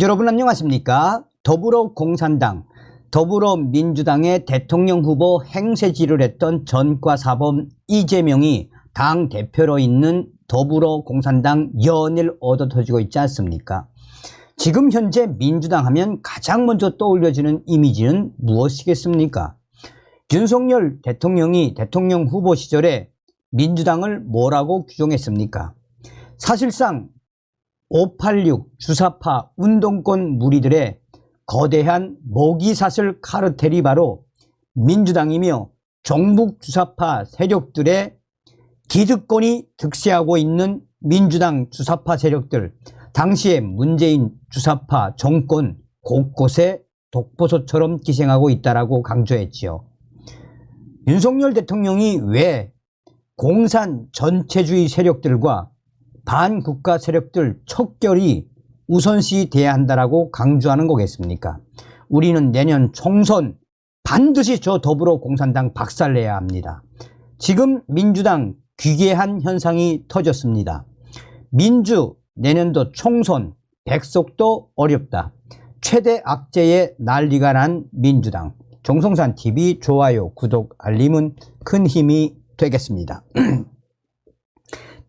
여러분 안녕하십니까? 더불어공산당, 더불어민주당의 대통령 후보 행세지를 했던 전과사범 이재명이 당 대표로 있는 더불어공산당 연일 얻어터지고 있지 않습니까? 지금 현재 민주당 하면 가장 먼저 떠올려지는 이미지는 무엇이겠습니까? 윤석열 대통령이 대통령 후보 시절에 민주당을 뭐라고 규정했습니까? 사실상 586 주사파 운동권 무리들의 거대한 모기사슬 카르텔이 바로 민주당이며 종북 주사파 세력들의 기득권이 득세하고 있는 민주당 주사파 세력들, 당시에 문재인 주사파 정권 곳곳에 독보소처럼 기생하고 있다라고 강조했지요. 윤석열 대통령이 왜 공산 전체주의 세력들과 반국가 세력들 척결이 우선시돼야 한다라고 강조하는 거겠습니까? 우리는 내년 총선 반드시 저 더불어공산당 박살내야 합니다. 지금 민주당 귀괴한 현상이 터졌습니다. 민주 내년도 총선 백석도 어렵다. 최대 악재에 난리가 난 민주당. 정성산TV 좋아요, 구독, 알림은 큰 힘이 되겠습니다.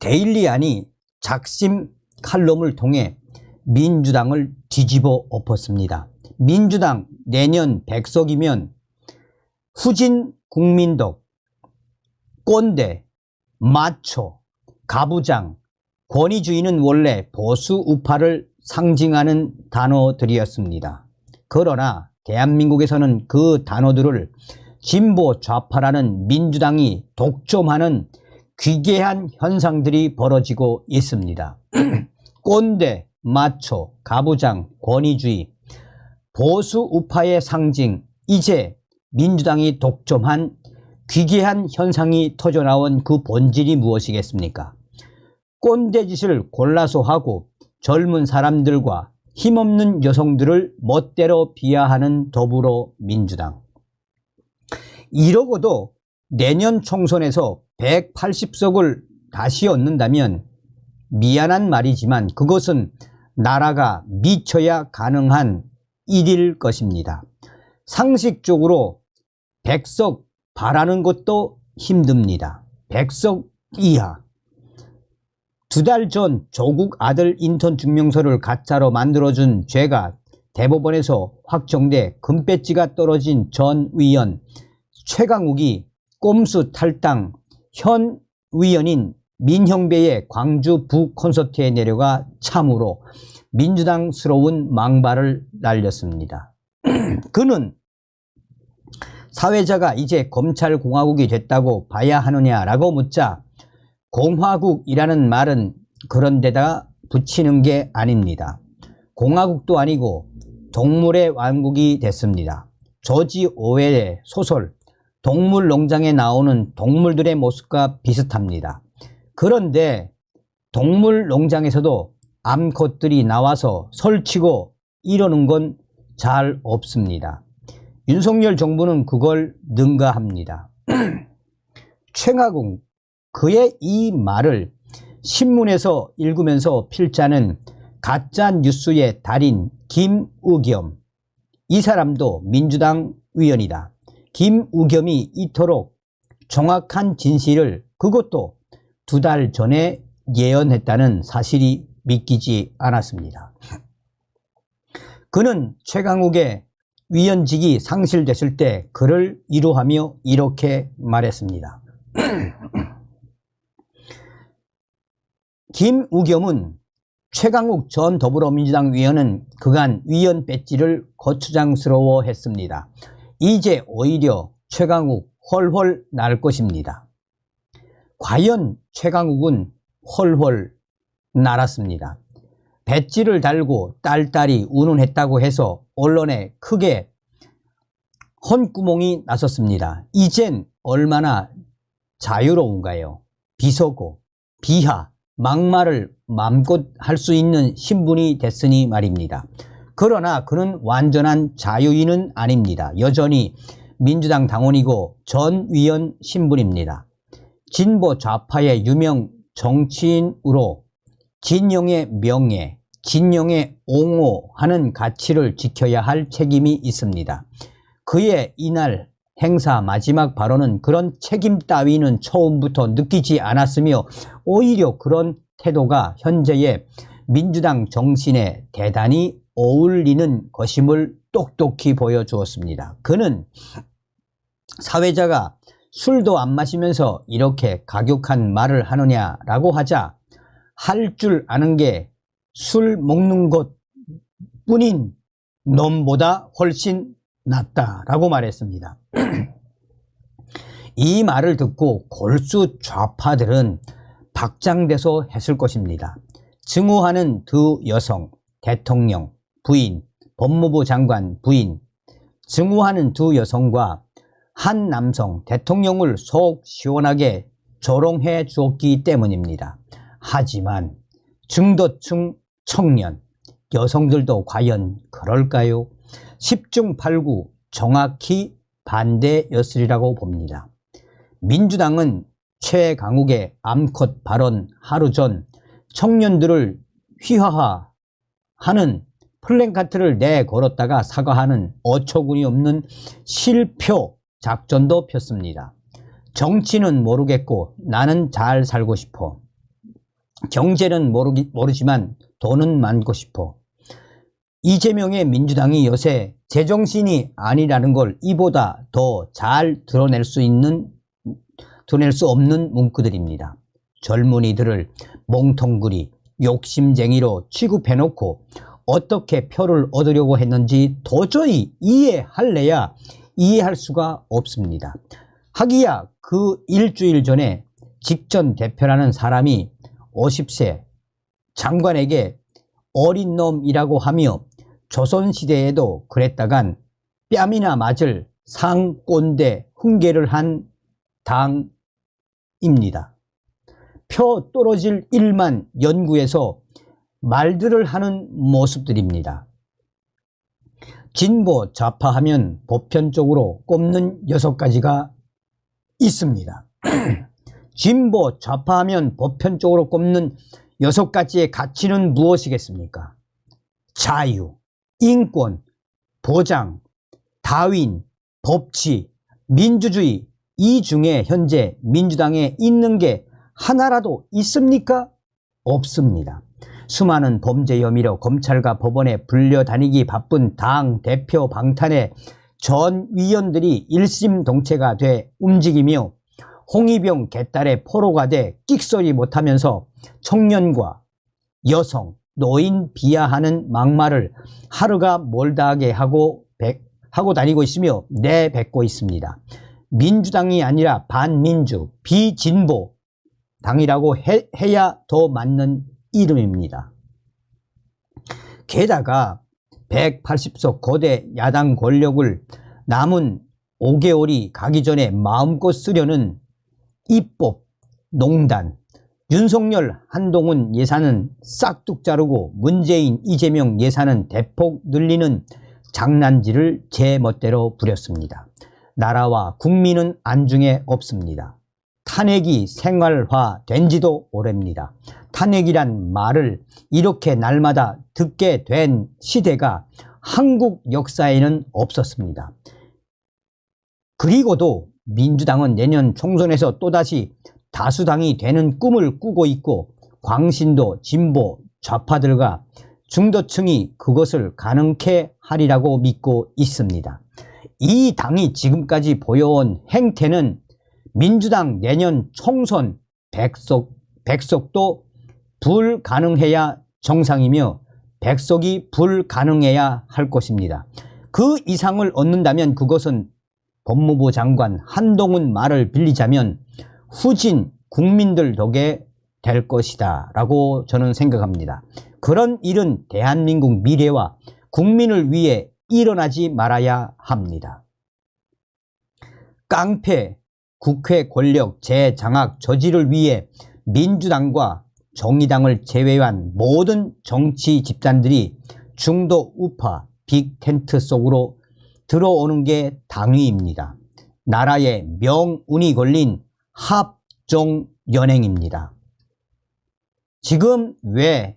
데일리안이 작심 칼럼을 통해 민주당을 뒤집어 엎었습니다. 민주당 내년 100석이면 후진 국민덕, 꼰대, 마초, 가부장, 권위주의는 원래 보수 우파를 상징하는 단어들이었습니다. 그러나 대한민국에서는 그 단어들을 진보 좌파라는 민주당이 독점하는 귀괴한 현상들이 벌어지고 있습니다. 꼰대, 마초, 가부장, 권위주의, 보수 우파의 상징, 이제 민주당이 독점한 귀괴한 현상이 터져나온 그 본질이 무엇이겠습니까? 꼰대짓을 골라서 하고 젊은 사람들과 힘없는 여성들을 멋대로 비하하는 더불어민주당. 이러고도 내년 총선에서 180석을 다시 얻는다면 미안한 말이지만 그것은 나라가 미쳐야 가능한 일일 것입니다. 상식적으로 100석 바라는 것도 힘듭니다. 100석 이하. 2달 전 조국 아들 인턴 증명서를 가짜로 만들어준 죄가 대법원에서 확정돼 금배지가 떨어진 전 의원 최강욱이 꼼수 탈당, 현 의원인 민형배의 광주 북콘서트에 내려가 참으로 민주당스러운 망발을 날렸습니다. 그는 사회자가 이제 검찰공화국이 됐다고 봐야 하느냐라고 묻자 공화국이라는 말은 그런 데다 붙이는 게 아닙니다. 공화국도 아니고 동물의 왕국이 됐습니다. 조지 오웰의 소설 동물농장에 나오는 동물들의 모습과 비슷합니다. 그런데 동물농장에서도 암컷들이 나와서 설치고 이러는 건 잘 없습니다. 윤석열 정부는 그걸 능가합니다. 최강욱, 그의 이 말을 신문에서 읽으면서 필자는 가짜 뉴스의 달인 김우겸, 이 사람도 민주당 의원이다. 김우겸이 이토록 정확한 진실을 그것도 2달 전에 예언했다는 사실이 믿기지 않았습니다. 그는 최강욱의 위원직이 상실됐을 때 그를 위로하며 이렇게 말했습니다. 김우겸은 최강욱 전 더불어민주당 위원은 그간 위원 배지를 거추장스러워했습니다. 이제 오히려 최강욱 헐헐 날 것입니다. 과연 최강욱은 헐헐 날았습니다. 배지를 달고 딸딸이 운운했다고 해서 언론에 크게 헌구멍이 나섰습니다. 이젠 얼마나 자유로운가요? 비속어, 비하, 막말을 마음껏 할 수 있는 신분이 됐으니 말입니다. 그러나 그는 완전한 자유인은 아닙니다. 여전히 민주당 당원이고 전 위원 신분입니다. 진보 좌파의 유명 정치인으로 진영의 명예, 진영에 옹호하는 가치를 지켜야 할 책임이 있습니다. 그의 이날 행사 마지막 발언은 그런 책임 따위는 처음부터 느끼지 않았으며 오히려 그런 태도가 현재의 민주당 정신에 대단히 어울리는 것임을 똑똑히 보여주었습니다. 그는 사회자가 술도 안 마시면서 이렇게 가격한 말을 하느냐라고 하자 할 줄 아는 게 술 먹는 것 뿐인 놈보다 훨씬 낫다라고 말했습니다. 이 말을 듣고 골수 좌파들은 박장대소 했을 것입니다. 증오하는 두 여성, 대통령 부인, 법무부 장관 부인, 증오하는 두 여성과 한 남성, 대통령을 속 시원하게 조롱해 주었기 때문입니다. 하지만 중도층 청년, 여성들도 과연 그럴까요? 10중 8구 정확히 반대였으리라고 봅니다. 민주당은 최강욱의 암컷 발언 하루 전 청년들을 휘하하는 플랜카트를 내걸었다가 사과하는 어처구니 없는 실표 작전도 폈습니다. 정치는 모르겠고 나는 잘 살고 싶어. 경제는 모르지만 돈은 많고 싶어. 이재명의 민주당이 요새 제정신이 아니라는 걸 이보다 더 잘 드러낼 수 없는 문구들입니다. 젊은이들을 몽통구리, 욕심쟁이로 취급해놓고 어떻게 표를 얻으려고 했는지 도저히 이해할래야 이해할 수가 없습니다. 하기야 그 일주일 전에 직전 대표라는 사람이 50세 장관에게 어린 놈이라고 하며 조선시대에도 그랬다간 뺨이나 맞을 상꼰대 훈계를 한 당입니다. 표 떨어질 일만 연구해서 말들을 하는 모습들입니다. 진보 좌파하면 보편적으로 꼽는 6가지가 있습니다. 진보 좌파하면 보편적으로 꼽는 6가지의 가치는 무엇이겠습니까? 자유, 인권, 보장, 다윈, 법치, 민주주의. 이 중에 현재 민주당에 있는 게 하나라도 있습니까? 없습니다. 수많은 범죄 혐의로 검찰과 법원에 불려다니기 바쁜 당 대표 방탄의 전 위원들이 일심동체가 돼 움직이며 홍위병 개딸의 포로가 돼 끽소리 못하면서 청년과 여성, 노인 비하하는 막말을 하루가 멀다하게 하고 다니고 있으며 내뱉고 있습니다. 민주당이 아니라 반민주, 비진보 당이라고 해야 더 맞는 이름입니다. 게다가 180석 거대 야당 권력을 남은 5개월이 가기 전에 마음껏 쓰려는 입법, 농단, 윤석열, 한동훈 예산은 싹둑 자르고 문재인, 이재명 예산은 대폭 늘리는 장난질을 제멋대로 부렸습니다. 나라와 국민은 안중에 없습니다. 탄핵이 생활화된 지도 오래입니다. 탄핵이란 말을 이렇게 날마다 듣게 된 시대가 한국 역사에는 없었습니다. 그리고도 민주당은 내년 총선에서 또다시 다수당이 되는 꿈을 꾸고 있고 광신도, 진보, 좌파들과 중도층이 그것을 가능케 하리라고 믿고 있습니다. 이 당이 지금까지 보여온 행태는 민주당 내년 총선 100석도 불가능해야 정상이며 100석이 불가능해야 할 것입니다. 그 이상을 얻는다면 그것은 법무부 장관 한동훈 말을 빌리자면 후진 국민들 덕에 될 것이다 라고 저는 생각합니다. 그런 일은 대한민국 미래와 국민을 위해 일어나지 말아야 합니다. 깡패 국회 권력 재장악 저지를 위해 민주당과 정의당을 제외한 모든 정치 집단들이 중도 우파 빅텐트 속으로 들어오는 게 당위입니다. 나라의 명운이 걸린 합종연행입니다. 지금 왜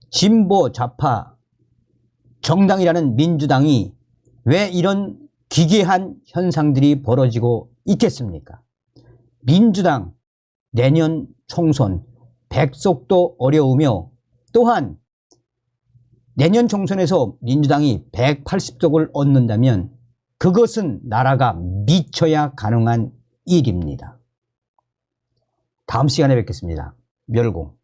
진보 좌파 정당이라는 민주당이 왜 이런 기괴한 현상들이 벌어지고 있겠습니까? 민주당 내년 총선 100석도 어려우며 또한 내년 총선에서 민주당이 180석을 얻는다면 그것은 나라가 미쳐야 가능한 일입니다. 다음 시간에 뵙겠습니다. 멸공.